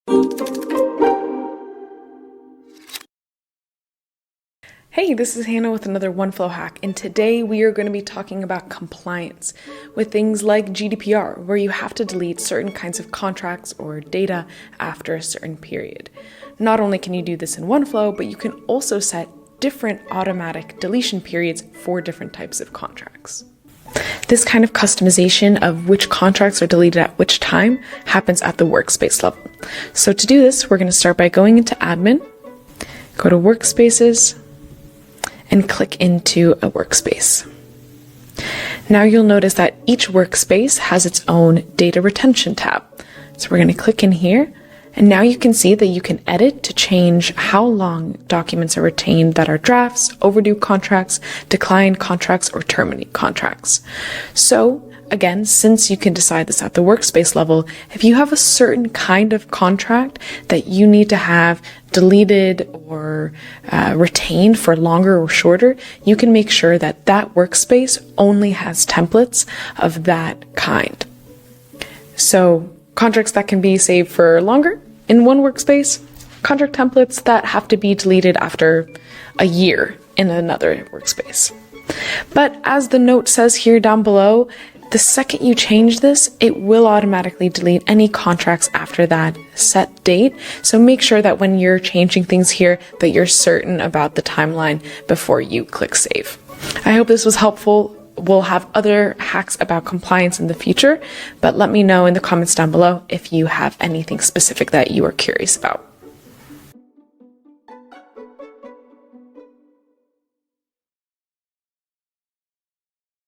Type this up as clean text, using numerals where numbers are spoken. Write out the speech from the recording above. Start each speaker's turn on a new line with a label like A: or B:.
A: Hey, this is Hannah with another Oneflow hack, and today we are going to be talking about compliance with things like GDPR, where you have to delete certain kinds of contracts or data after a certain period. Not only can you do this in Oneflow, but you can also set different automatic deletion periods for different types of contracts. This kind of customization of which contracts are deleted at which time happens at the workspace level. So to do this, we're going to start by going into Admin, go to Workspaces, and click into a workspace. Now you'll notice that each workspace has its own data retention tab. So we're going to click in here, and now you can see that you can edit to change how long documents are retained that are drafts, overdue contracts, declined contracts, or terminate contracts. So again, since you can decide this at the workspace level, if you have a certain kind of contract that you need to have deleted or retained for longer or shorter, you can make sure that that workspace only has templates of that kind. So contracts that can be saved for longer in one workspace, contract templates that have to be deleted after a year in another workspace. But as the note says here down below, the second you change this, it will automatically delete any contracts after that set date. So make sure that when you're changing things here, that you're certain about the timeline before you click save. I hope this was helpful. We'll have other hacks about compliance in the future, but let me know in the comments down below if you have anything specific that you are curious about.